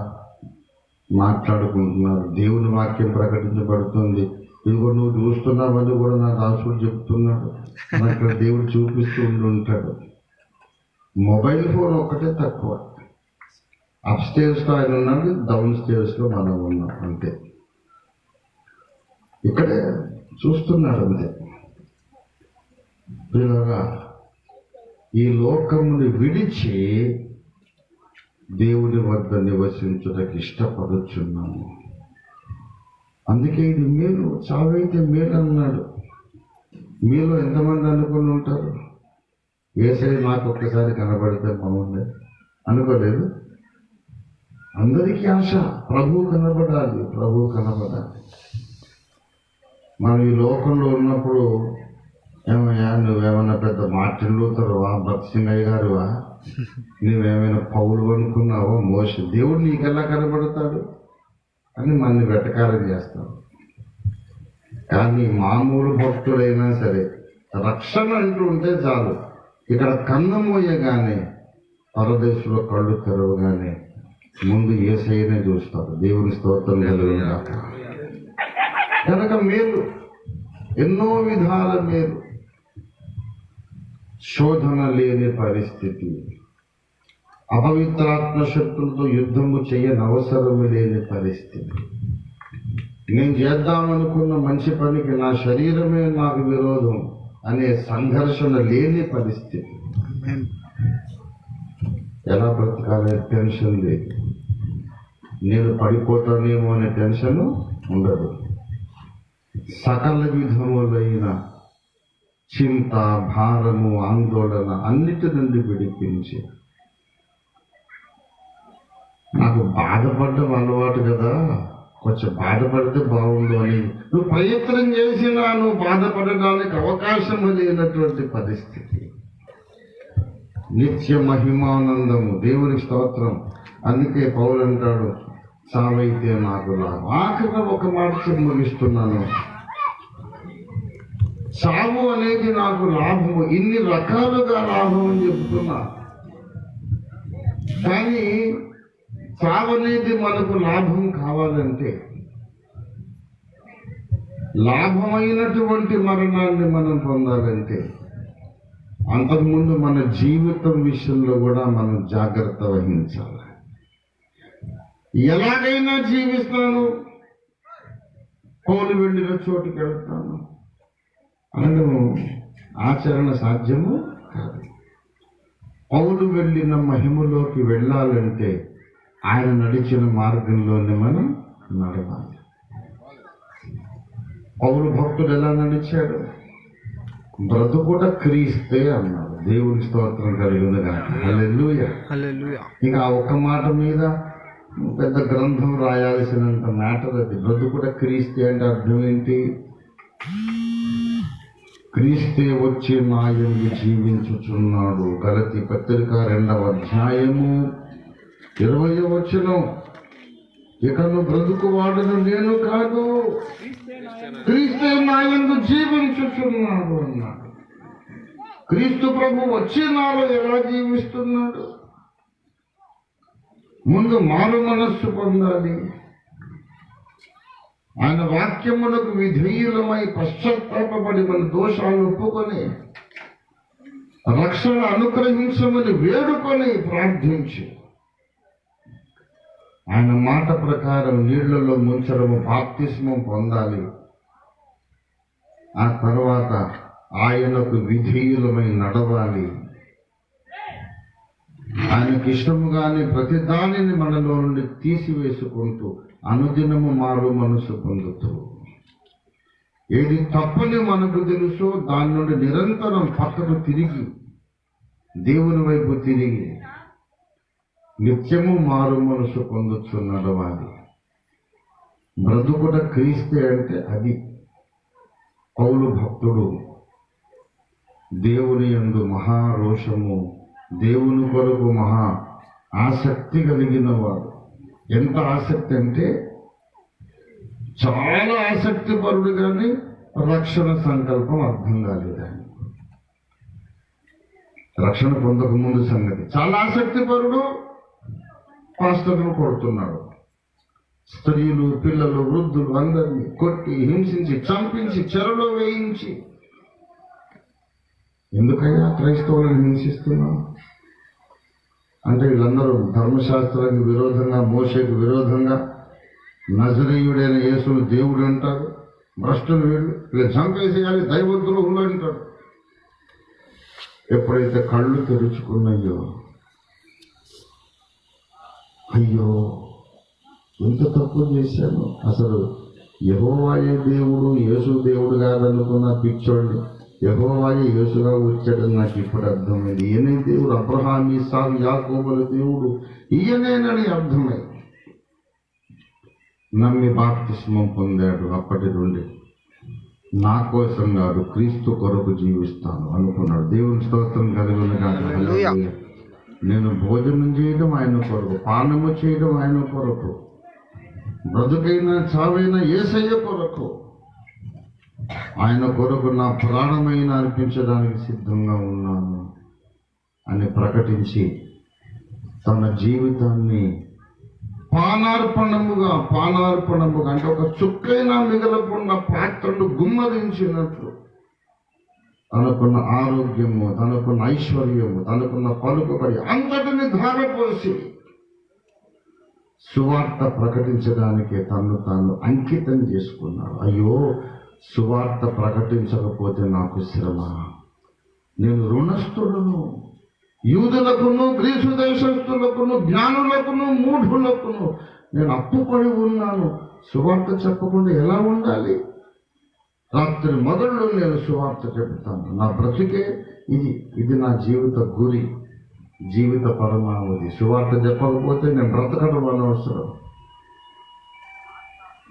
మాట్లాడుకుంటున్నారు. దేవుని వాక్యం ప్రకటించబడుతుంది. ఇదిగో నువ్వు చూస్తున్నావని కూడా నా దాసుడు చెప్తున్నాడు. నాకు దేవుడు చూపిస్తూ ఉంటాడు. మొబైల్ ఫోన్ ఒక్కటే తక్కువ. అప్ స్టేజ్లో ఆయన ఉన్నాడు, డౌన్ స్టేజ్లో మనం ఉన్నాం అంతే. ఇక్కడే చూస్తున్నాడు అంతే. పిల్లగా ఈ లోకముని విడిచి దేవుని వద్ద నివసించుటకు ఇష్టపడుచున్నాము. అందుకే ఇది మేలు, చావైతే మేలు అన్నాడు. మీలో ఎంతమంది అనుకుని ఉంటారు, యేసయ్య నాకు ఒక్కసారి కనబడితే బాగుంది అనుకోలేదు? అందరికీ ఆశ, ప్రభువు కనబడాలి, ప్రభువు కనబడాలి. మనం ఈ లోకంలో ఉన్నప్పుడు ఏమో ఏమయ్యా నువ్వేమన్నా పెద్ద మార్టిన్ లూథరువా, భక్త్ సింగయ్య గారువా, నువ్వేమైనా పౌలు అనుకున్నావో, మోషే దేవుడు నీకెలా కనబడతాడు అని మనల్ని వెటకారం చేస్తాడు. కానీ మామూలు భక్తుడైనా సరే రక్షణ అంటూ ఉంటే చాలు, ఇక్కడ కన్ను మోయగానే పరదేశంలో కళ్ళు తెరవగానే ముందు యేసయ్యనే చూస్తారు. దేవుని స్తోత్రం కలుగుగాక. కనుక మేలు, ఎన్నో విధాల మేలు. శోధన లేని పరిస్థితి, అపవిత్రాత్మ శక్తులతో యుద్ధము చేయనవసరము లేని పరిస్థితి, నేను చేద్దామనుకున్న మంచి పనికి నా శరీరమే నాకు విరోధం అనే సంఘర్షణ లేని పరిస్థితి. ఎలా బ్రతకాలనే టెన్షన్ లేదు, నేను పడిపోతానేమో అనే టెన్షన్ ఉండదు. సకల విధములైన చింత, భారము, ఆందోళన అన్నిటి నుండి విడిపించి, నాకు బాధపడడం అలవాటు కదా, కొంచెం బాధపడితే బాగుండు అని నువ్వు ప్రయత్నం చేసినా నువ్వు బాధపడడానికి అవకాశం లేనటువంటి పరిస్థితి. నిత్య మహిమానందము, దేవుని స్తోత్రం. అందుకే పౌలు అంటాడు, చావైతే నాకు లాభం. ఆఖరిగా ఒక మాట ముగిస్తున్నాను, చావు అనేది నాకు లాభము. ఇన్ని రకాలుగా లాభం అని చెప్తున్నా, కానీ చావు అనేది మనకు లాభం కావాలంటే, లాభమైనటువంటి మరణాన్ని మనం పొందాలంటే, అంతకుముందు మన జీవితం విషయంలో కూడా మనం జాగ్రత్త వహించాలి. ఎలాగైనా జీవిస్తాను, పౌలు వెళ్ళిన చోటుకి వెళ్తాను అనడము ఆచరణ సాధ్యము కాదు. పౌలు వెళ్ళిన మహిమలోకి వెళ్ళాలంటే ఆయన నడిచిన మార్గంలోనే మనం నడవాలి. పౌలు భక్తుడు ఎలా నడిచాడు? బ్రతుకుట క్రీస్తే అన్నాడు. దేవుని స్తోత్రం కలిగిందిగా. హల్లెలూయా. ఇంకా ఆ ఒక్క మాట మీద పెద్ద గ్రంథం రాయాల్సినంత మ్యాటర్ అది. బ్రతుకుట క్రీస్తే అంటే అర్థం ఏంటి? క్రీస్తే వచ్చి నా యందు జీవించుచున్నాడు. గలతీ పత్రిక 2వ అధ్యాయము 20వ వచనం. ఇకను బ్రతుకువాడును నేను కాదు, క్రీస్తే నా యందు జీవించుచున్నాడు అన్నాడు. క్రీస్తు ప్రభు వచ్చి నాలో ఎలా జీవిస్తున్నాడు? ముందు మారు మనస్సు పొందాలి. ఆయన వాక్యములకు విధేయులమై పశ్చాత్తాపడి మన దోషాలు ఒప్పుకొని రక్షణ అనుగ్రహించమని వేడుకొని ప్రార్థించి ఆయన మాట ప్రకారం నీళ్లలో ముంచడము, బాప్తిస్మం పొందాలి. ఆ తర్వాత ఆయనకు విధేయులమై నడవాలి. ఆయనకి ఇష్టముగానే ప్రతి దానిని మనలో నుండి తీసివేసుకుంటూ అనుదినము మారు మనసు పొందుతూ, ఏది తప్పని మనకు తెలుసో దాని నుండి నిరంతరం పక్కకు తిరిగి దేవుని వైపు తిరిగి నిత్యము మారు మనసు పొందుతూ నడవాలి. బ్రతుకుట క్రీస్తే అంటే అది. పౌలు భక్తుడు దేవుని యందు మహారోషము, దేవుని కొరకు మహా ఆసక్తి కలిగిన వాడు. ఎంత ఆసక్తి అంటే చాలా ఆసక్తి పరుడు, కానీ రక్షణ సంకల్పం అర్థం కాలేదని. రక్షణ పొందక ముందు సంగతి చాలా ఆసక్తి పరుడు, పాస్టర్ను కొడుతున్నాడు. స్త్రీలు, పిల్లలు, వృద్ధులు అందరినీ కొట్టి, హింసించి, చంపించి, చెరలో వేయించి. ఎందుకయ్యా క్రైస్తవులను హింసిస్తున్నావు అంటే, వీళ్ళందరూ ధర్మశాస్త్రానికి విరోధంగా, మోషేకు విరోధంగా నజరీయుడైన యేసును దేవుడు అంటారు. భ్రష్టులు వీళ్ళు చంపేసేయాలి, దైవద్రోహులు అంటారు. ఎప్పుడైతే కళ్ళు తెరుచుకున్నాయో, అయ్యో ఎంత తప్పు చేశాను, అసలు యెహోవాయే దేవుడు, యేసు దేవుడు కాదనుకున్న పిచ్చోడిని యెహోవాయే యేసుగా వచ్చాడని నాకు ఇప్పుడు అర్థమైంది. ఈయనే దేవుడు, అబ్రహాం, ఇస్సాకు, యాకోబుల దేవుడు ఈయనేనని అర్థమైంది. నమ్మి బాప్తిస్మం పొందాడు. అప్పటి నుండి నా కోసం కాదు క్రీస్తు కొరకు జీవిస్తాను అనుకున్నాడు. దేవుని స్తోత్రం కలుగునుగా. హల్లెలూయా. నేను భోజనం చేయడం ఆయన కొరకు, పానము చేయడం ఆయన కొరకు, బ్రతుకైనా చావైనా యేసయ్య కొరకు, ఆయన కొరకు నా ప్రాణమైన అర్పించడానికి సిద్ధంగా ఉన్నాను అని ప్రకటించి తన జీవితాన్ని పానార్పణముగా అంటే ఒక చుక్కైనా మిగలకుండా పాత్రలు గుమ్మరించినట్లు తనకున్న ఆరోగ్యము, తనకున్న ఐశ్వర్యము, తనకున్న పలుకుబడి అంతటిని ధారపోసి సువార్త ప్రకటించడానికి తను తాను అంకితం చేసుకున్నాడు. అయ్యో, సువార్త ప్రకటించకపోతే నాకు శ్రమ, నేను రుణస్థులను, యూదులకును గ్రీసు దేశస్థులకును జ్ఞానులకును మూఢులకును నేను అప్పుపడి ఉన్నాను. సువార్త చెప్పకుండా ఎలా ఉండాలి? రాత్రి మొదళ్ళు నేను సువార్త చెబుతాను. నా బ్రతికే ఇది నా జీవిత గురి, జీవిత పరమావధి. సువార్త చెప్పకపోతే నేను బ్రతకడం అనవసరం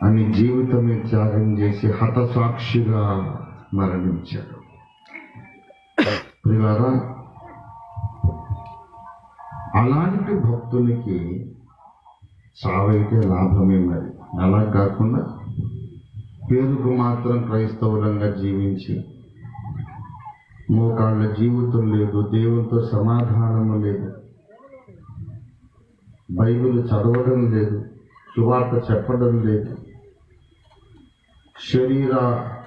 అని జీవితమే త్యాగం చేసి హతసాక్షిగా మరణించాడు. ప్రియులారా, అలాంటి భక్తునికి చావైతే లాభమే. మరి అలా కాకుండా పేరుకు మాత్రం క్రైస్తవులంగా జీవించి మోకాళ్ళ జీవితం లేదు, దేవునితో సమాధానము లేదు, బైబిల్ చదవడం లేదు, సువార్త చెప్పడం లేదు, శరీర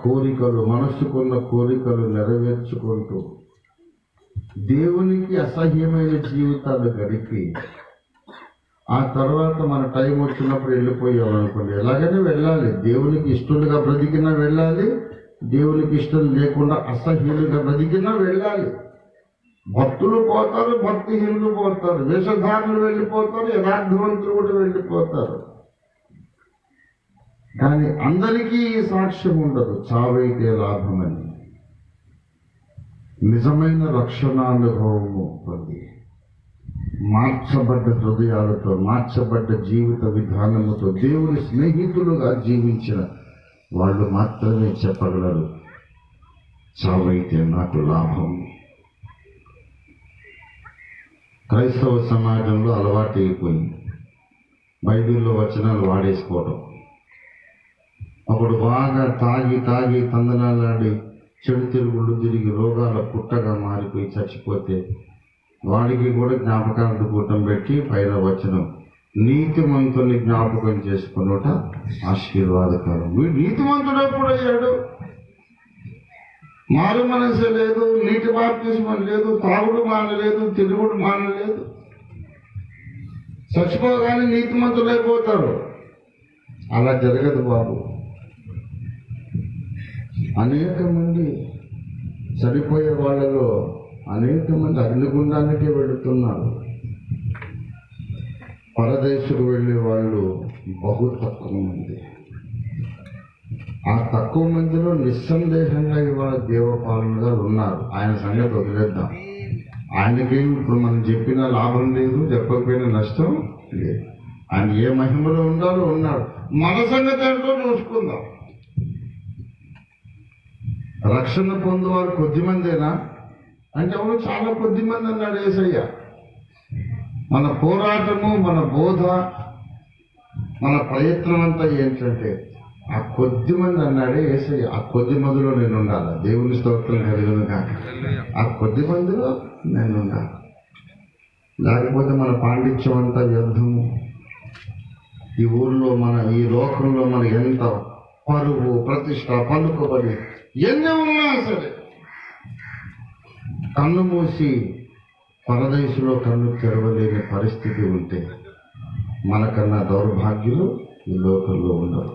కోరికలు, మనస్సుకున్న కోరికలు నెరవేర్చుకుంటూ దేవునికి అసహ్యమైన జీవితాలు గడిపి ఆ తర్వాత మన టైం వచ్చినప్పుడు వెళ్ళిపోయాం అనుకోండి. ఎలాగైనా వెళ్ళాలి, దేవునికి ఇష్టలుగా బ్రతికినా వెళ్ళాలి, దేవునికి ఇష్టం లేకుండా అసహ్యులుగా బ్రతికినా వెళ్ళాలి. భక్తులు పోతారు, భక్తిహీనులు పోతారు, వేషధారులు వెళ్ళిపోతారు, యథార్థవంతులు కూడా వెళ్ళిపోతారు. కానీ అందరికీ ఈ సాక్ష్యం ఉండదు, చావైతే లాభమని. నిజమైన రక్షణానుభవము పొంది మార్చబడ్డ హృదయాలతో, మార్చబడ్డ జీవిత విధానముతో దేవుని స్నేహితులుగా జీవించిన వాళ్ళు మాత్రమే చెప్పగలరు, చావైతే నాకు లాభం. క్రైస్తవ సమాజంలో అలవాటు అయిపోయింది బైబిల్లో వచనాలు వాడేసుకోవడం. అప్పుడు బాగా తాగి తందనాలాడి చెడు తిరుగుళ్ళు తిరిగి రోగాల పుట్టగా మారిపోయి చచ్చిపోతే వాడికి కూడా జ్ఞాపకార్థ కూటం పెట్టి పైన వచనం, నీతిమంతుల్ని జ్ఞాపకం చేసుకున్నట ఆశీర్వాదకరం. వీడు నీతిమంతుడు ఎప్పుడయ్యాడు? మారు మనసు లేదు, నీటి బాప్తిస్మం లేదు, తాగుడు మానలేదు, తిరుగుడు మానలేదు, చచ్చిపోగానే నీతిమంతులు అయిపోతారు. అలా జరగదు బాబు. అనేక మంది చనిపోయే వాళ్ళలో అనేక మంది అగ్నిగుండానికే వెళుతున్నారు. పరదేశకు వెళ్ళే వాళ్ళు బహు తక్కువ మంది. ఆ తక్కువ మందిలో నిస్సందేహంగా ఇవాళ దేవపాలన గారు ఉన్నారు. ఆయన సంగతి వదిలేద్దాం. ఆయనకేమి ఇప్పుడు మనం చెప్పిన లాభం లేదు, చెప్పకపోయినా నష్టం లేదు. ఆయన ఏ మహిమలో ఉన్నారో ఉన్నాడు. మన సంగతి ఏంటో చూసుకుందాం. రక్షణ పొందేవారు కొద్ది మందేనా అంటే అవును, చాలా కొద్ది మంది అన్నాడు యేసయ్య. మన పోరాటము, మన బోధ, మన ప్రయత్నం అంతా ఏంటంటే ఆ కొద్ది మంది అన్నాడే యేసయ్య. ఆ కొద్ది మందిలో నేను ఉండాలి. దేవుని స్తోత్రం కలిగిన కాక ఆ కొద్ది మందిలో నేను ఉండాలి. లేకపోతే మన పాండిత్యం అంతా వ్యర్థము. ఈ ఊర్లో ఈ లోకంలో మనకి ఎంత పరువు, ప్రతిష్ట, పలుకుబడి ఎన్ని ఉన్నా సరే కన్ను మూసి పరదేశంలో కన్ను తెరవలేని పరిస్థితి ఉంటే మనకన్నా దౌర్భాగ్యులు ఈ లోకంలో ఉండరు.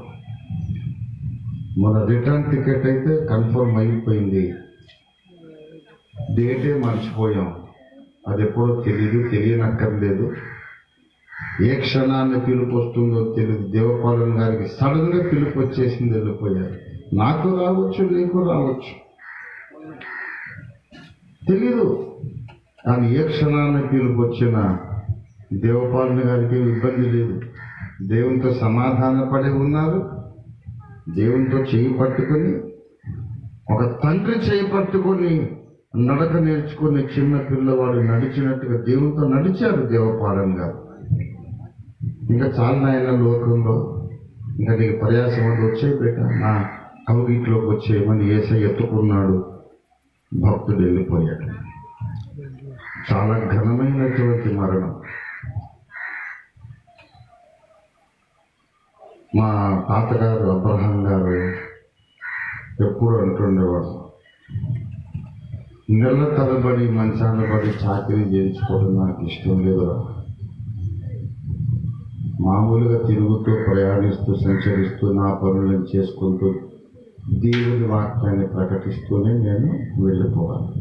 మన రిటర్న్ టికెట్ అయితే కన్ఫర్మ్ అయిపోయింది, డేటే మర్చిపోయాం. అది ఎప్పుడో తెలియనక్కర్లేదు. ఏ క్షణాన్ని పిలుపు వస్తుందో తెలియదు. దేవపాలెం గారికి సడన్ గా పిలుపు వచ్చేసింది, వెళ్ళిపోయారు. నాకు రావచ్చు, నీకు రావచ్చు, తెలీదు. కానీ ఏ క్షణాన్ని పిలుపు వచ్చినా దేవపాలన గారికి ఇబ్బంది లేదు. దేవునితో సమాధాన పడి ఉన్నారు, దేవునితో చేయి పట్టుకుని ఒక తండ్రి చేపట్టుకొని నడక నేర్చుకుని చిన్న పిల్లవాడు నడిచినట్టుగా దేవునితో నడిచారు దేవపాలెం గారు. ఇంకా చాలా నాయన లోకంలో ఇంకా నీకు ప్రయాసం అది వచ్చే బేట నా కౌగిట్లోకి వచ్చేయమని యేసయ్య ఎత్తుకున్నాడు. భక్తుడు వెళ్ళిపోయాడు. చాలా ఘనమైనటువంటి మరణం. మా తాతగారు అబ్రహాం గారు ఎప్పుడు అంటుండేవాడు, నెల తరబడి మంచాన పడి చాకరీ చేయించుకోవడం నాకు ఇష్టం లేదురా. మామూలుగా తిరుగుతూ ప్రయాణిస్తూ సంచరిస్తూ నా పనులను చేసుకుంటూ దేవుని వాక్యాన్ని ప్రకటిస్తూనే నేను వెళ్ళిపోవాలి.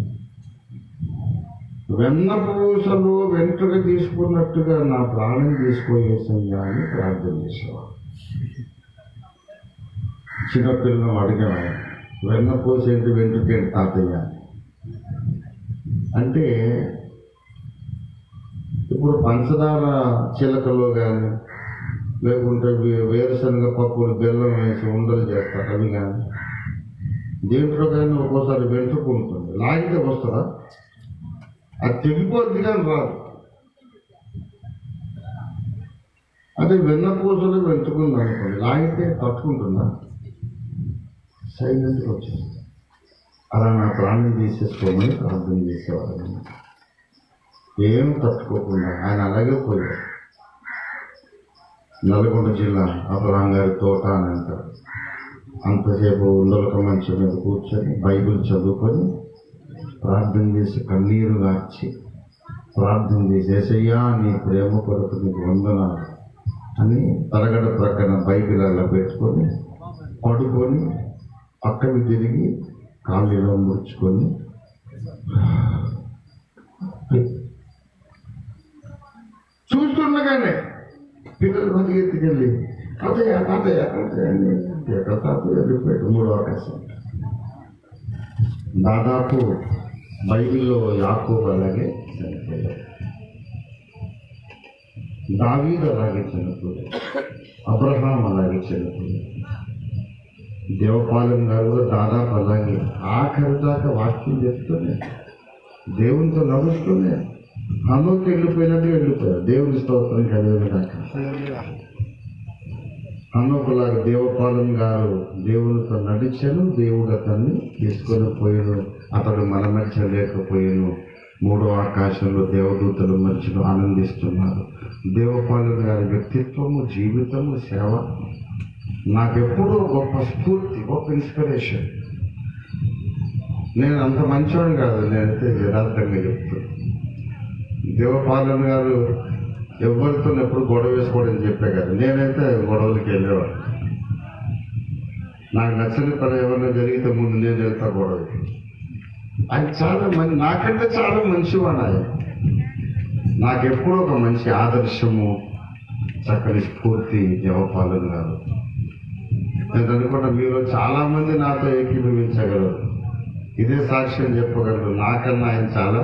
వెన్నపూసలు వెంట్రుక తీసుకున్నట్టుగా నా ప్రాణం తీసుకుపోయేసయ్యా అని ప్రార్థన చేసేవాడు. చిన్నపిల్లలు అడిగేవాడు, వెన్నపూస ఏంటి వెంట్రుకేంటి తాతయ్య అంటే, ఇప్పుడు పంచదార చిలకలో కానీ లేకుంటే వేరుశనగ పప్పులు బెల్లం వేసి ఉండలు చేస్తారు, అవి కానీ దేంట్లో కానీ ఒక్కోసారి వెంట్రుకుంటుంది. లాగితే వస్తుందా? అది తెగిపోద్ది కానీ రాదు. అదే వెన్నపూసలు వెంట్రుకుంది అనుకోండి, లాగితే తట్టుకుంటుందా? సైలెంట్గా వచ్చేస్తుంది. అలా నా ప్రాణం తీసేసుకోమని ప్రార్థన చేసేవారు. ఏం తట్టుకోకుండా ఆయన అలాగే పోయాడు. నల్గొండ జిల్లా అబ్రహాం గారి తోట అని అంటారు. అంతసేపు ఉండలక మంచం మీద కూర్చొని బైబిల్ చదువుకొని ప్రార్థన చేసి కన్నీరు గార్చి ప్రార్థన చేసి యేసయ్యా నీ ప్రేమ కొరకు నీకు వందనాలు అని తరగడ ప్రక్కన బైబిల్ అలా పెట్టుకొని పడుకొని పక్కకి తిరిగి కాళ్ళలో ముడుచుకొని చూస్తుండగానే పిల్లలు పరిగెత్తుకెళ్ళి తాతయ్య తాతయ్య ఎక్కడ తాతయ్య వెళ్ళిపోయాడు. మూడో ఆకాశం. దాదాపు బైబిల్లో యాకోబు అలాగే చనిపోయాడు, దావీదు అలాగే చనిపోయాడు, అబ్రహాం అలాగే చనిపోయాడు, దేవపాలెం గారు కూడా దాదాపు అలాగే ఆఖరి దాకా వాక్యం చెప్తూనే దేవునితో నడుస్తూనే హనోకు వెళ్ళిపోయినట్టు వెళ్ళిపోయారు. దేవుని స్తోత్రం కలిగినాక హనోకులాగా దేవపాలెం గారు దేవునితో నడిచాను, దేవుడు అతన్ని తీసుకొని పోయాను, అతడు మన మధ్య లేకపోయాను. మూడో ఆకాశంలో దేవదూతల మధ్యలో ఆనందిస్తున్నారు. దేవపాలెం గారి వ్యక్తిత్వము, జీవితము, సేవ నాకెప్పుడూ గొప్ప స్ఫూర్తి, గొప్ప ఇన్స్పిరేషన్. నేను అంత మంచివాడిని కాదు, నేనైతే యథార్థంగా చెప్తాను. దేవపాలెం గారు ఎవరితో ఎప్పుడు గొడవ వేసుకోవడం చెప్పే కదా, నేనైతే గొడవలకి వెళ్ళేవాడు. నాకు నచ్చని పని ఏమన్నా జరిగితే ముందు నేను వెళ్తా గొడవకి. ఆయన చాలా మంచి, నాకంటే చాలా మంచివాడు ఆయన. నాకెప్పుడూ ఒక మంచి ఆదర్శము, చక్కని స్ఫూర్తి దేవపాలెం గారు. నేను అనుకుంటా మీరు చాలా మంది నాతో ఏకీభవించగలరు, ఇదే సాక్ష్యం చెప్పగలరు. నాకన్నా ఆయన చాలా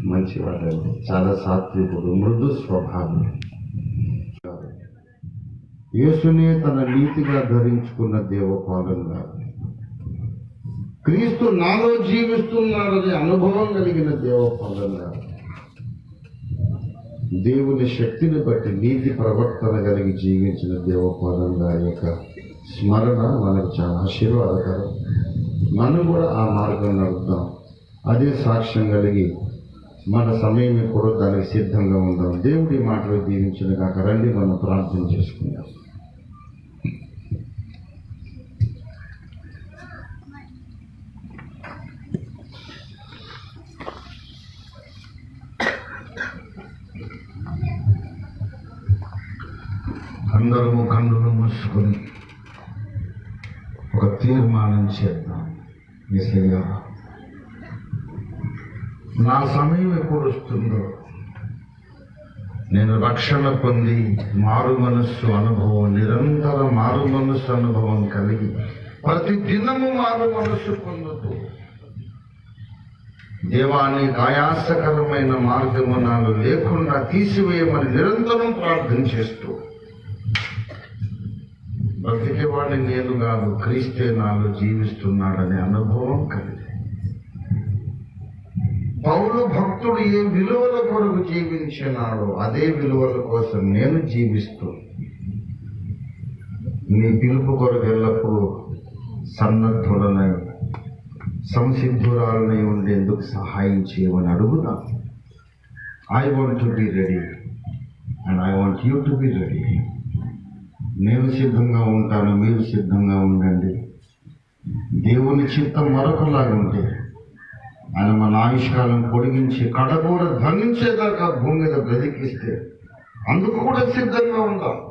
మంచివాడండి, చాలా సాత్వికుడు, మృదు స్వభావం. యేసునే తన నీతిగా ధరించుకున్న దేవపాలెం గారు, క్రీస్తు నాలో జీవిస్తున్నాడనే అనుభవం కలిగిన దేవపాలెం గారు, దేవుని శక్తిని బట్టి నీతి ప్రవర్తన కలిగి జీవించిన దేవపాలెం గారి యొక్క స్మరణ మనకు చాలా ఆశీర్వాదకరం. మనం కూడా ఆ మార్గం నడుద్దాం, అదే సాక్ష్యం కలిగి మన సమయం ఇప్పుడు దానికి సిద్ధంగా ఉందాం. దేవుడి మాటలు దీవించిన కాక రండి మనం ప్రార్థన చేసుకుందాం. అందరము కన్నులు మూసుకొని ఒక తీర్మానం చేద్దాం. యేసయ్యా, నా సమయం ఎప్పుడు వస్తుందో, నేను రక్షణ పొంది మారు మనస్సు అనుభవం, నిరంతర మారు మనస్సు అనుభవం కలిగి ప్రతి దినము మారు మనస్సు పొందుతూ దేవాన్ని ఆయాసకరమైన మార్గము నాలో లేకుండా తీసివేయమని నిరంతరం ప్రార్థన చేస్తూ బ్రతికేవాడిని నేను కాదు, క్రీస్తే నాలో జీవిస్తున్నాడనే అనుభవం కలిగి పౌలు భక్తుడు ఏ విలువల కొరకు జీవించినాడో అదే విలువల కోసం నేను జీవిస్తూ నీ పిలుపు కొరకు ఎల్లప్పుడూ సన్నద్ధులనై సంసిద్ధురాలనై ఉండేందుకు సహాయం చేయమని అడుగుదా. I want to be ready and I want you to be ready. నేను సిద్ధంగా ఉంటాను, మీరు సిద్ధంగా ఉండండి. దేవుని చిత్తం మరొకలాగా ఉంటే ఆయన మన ఆయుష్కాలం పొడిగించి కడగూర ధ్వనించేదాకా భూమి మీద బ్రతికిస్తే అందుకు కూడా సిద్ధంగా ఉండాలి.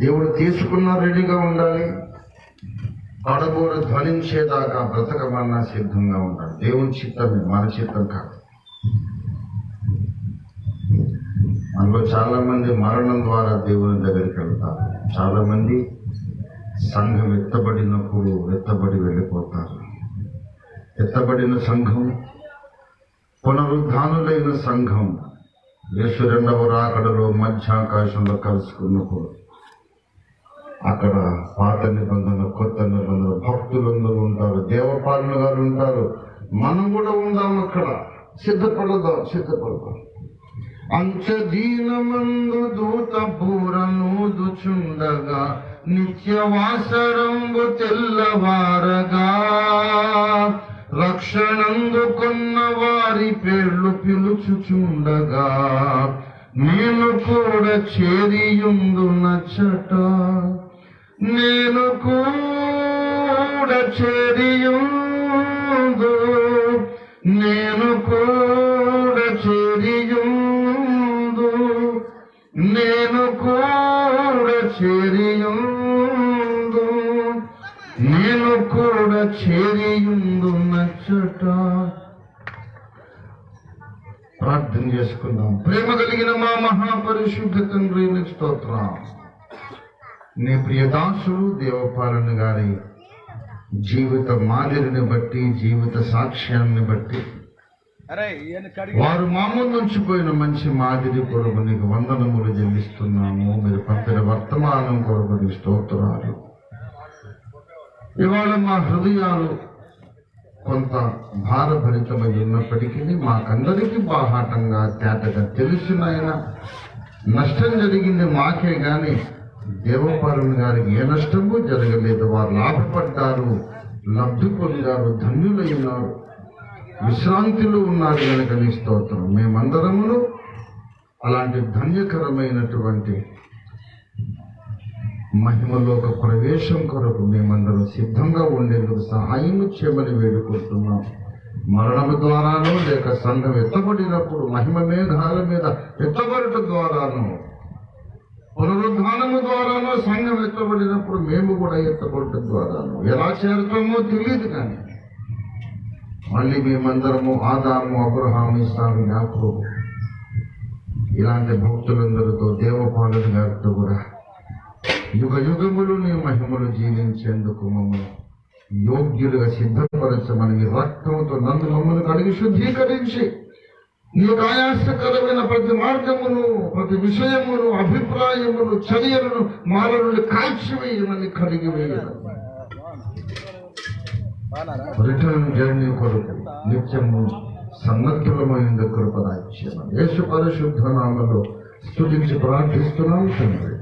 దేవుడు తీసుకున్న రెడీగా ఉండాలి. కడగూర ధ్వనించేదాకా బ్రతకమన్నా సిద్ధంగా ఉండాలి. దేవుని చిత్తమే, మన చిత్తం కాదు. అందులో చాలా మంది మరణం ద్వారా దేవుని దగ్గరికి వెళ్తారు. చాలా మంది సంఘం ఎత్తబడినప్పుడు ఎత్తబడి వెళ్ళిపోతారు. ఎత్తబడిన సంఘం, పునరుద్ధానులైన సంఘం యేసు రెండవ రాకడలో మధ్యాకాశంలో కలుసుకున్నప్పుడు అక్కడ పాత నిబంధన, కొత్త నిబంధన, భక్తులందరూ ఉంటారు, దేవపాలన గారు ఉంటారు. మనం కూడా ఉందాం అక్కడ. సిద్ధపడదాం. అంచదీనమందు దూత బూరనూదుచుండగా నిత్యవాసరంబు తెల్లవారగా రక్షణందుకున్న వారి పేర్లు పిలుచుచుండగా నేను కూడా చేరియుందునచ్చట. నేను కూడా చేరియుందు, నేను కూడా చేరియుందు, నేను కూడా చేరియుందు, నేను కూడా చేరియుందు నచ్చట. ప్రార్థన చేసుకుందాం. ప్రేమ కలిగిన మా మహాపరిశుద్ధ తండ్రి స్తోత్రం. నీ ప్రియదాసుడు దేవపాలన గారి జీవిత మాదిరిని బట్టి, జీవిత సాక్ష్యాన్ని బట్టి, వారు మా ముందు ఉంచిపోయిన మంచి మాదిరి కొరకు నీకు వందనములు చెల్లిస్తున్నాము. మీరు పంపిన వర్తమానం కొరకు నీకు స్తోత్రాలు. ఇవాళ మా హృదయాలు కొంత భారభరితమై ఉన్నప్పటికీ మాకందరికీ బాహాటంగా తేటగా తెలిసినైన నష్టం జరిగింది మాకే గాని దేవపాలన గారికి ఏ నష్టము జరగలేదు. వారు లాభపడ్డారు, లబ్ధి పొందారు, ధన్యులైనారు, విశ్రాంతిలో ఉన్నారు కనుక నీ స్తోత్రం. మేమందరమును అలాంటి ధన్యకరమైనటువంటి మహిమలోక ప్రవేశం కొరకు మేమందరం సిద్ధంగా ఉండేందుకు సహాయం చేయమని వేడుకుంటున్నాం. మరణము ద్వారానో లేక సంఘం ఎత్తబడినప్పుడు మహిమ మేఘాల మీద ఎత్తబడటం ద్వారానో, పునరుద్ధానము ద్వారానో, సంఘం ఎత్తబడినప్పుడు మేము కూడా ఎత్తబడటం ద్వారానో ఎలా చేరుతామో తెలియదు. కానీ మళ్ళీ మేమందరము ఆదాము, అబ్రహాము, ఇస్సాకు, యాకోబు ఇలాంటి భక్తులందరితో దేవపాలన గారితో కూడా యుగ యుగములు నీ మహిమలు జీవించేందుకు మమ్మల్ని యోగ్యులుగా సిద్ధపరచమని మీ రక్తంతో నన్ను మమ్మల్ని కడిగి శుద్ధీకరించి నీకు ఆయాసకరమైన ప్రతి మార్గమును, ప్రతి విషయమును, అభిప్రాయమును, చర్యలను మాల నుండి కాల్చివేయమని కడిగి వేయడం. రిటర్న్ జర్నీ కొరకు నిత్యము సన్నద్ధులమైన కృపదాయిచ్చేమని యేసు పరిశుద్ధ నామములో స్తుతించి ప్రార్థిస్తున్నాం తండ్రి.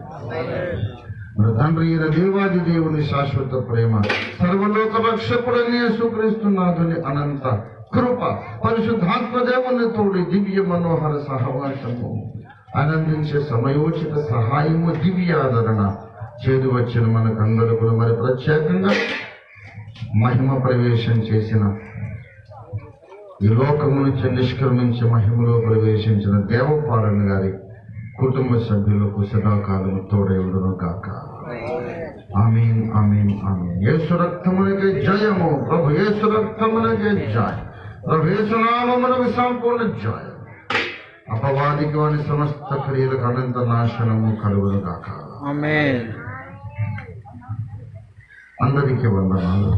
మన తండ్రి అయిన దేవాది దేవుని శాశ్వత ప్రేమ, సర్వలోక రక్షకుడైన యేసుక్రీస్తు నాథుని అనంత కృప, పరిశుద్ధాత్మ దేవుని తోడి దివ్య మనోహర సహవాసము, ఆనందించే సమయోచిత సహాయము, దివ్యాదరణ చేదు వచ్చిన మనకందరూ మరి ప్రత్యేకంగా మహిమ ప్రవేశం చేసిన, ఈ లోకము నుంచి నిష్క్రమించి మహిమలో ప్రవేశించిన దేవపాలన గారి కుటుంబ సభ్యులకు సదాకాలము తోడై ఉండును గాక. ఆమీన్, ఆమీన్, ఆమీన్. యేసు రక్తమునకే జయము. ప్రభు యేసు రక్తమునకే జయం. ప్రభు యేసు నామమునకు సంపూర్ణ జయం. అపవాదికి వాని సమస్త క్రియలకు అనంత నాశనము కలుగును గాక. ఆమేన్. అందరికీ వందనాలు.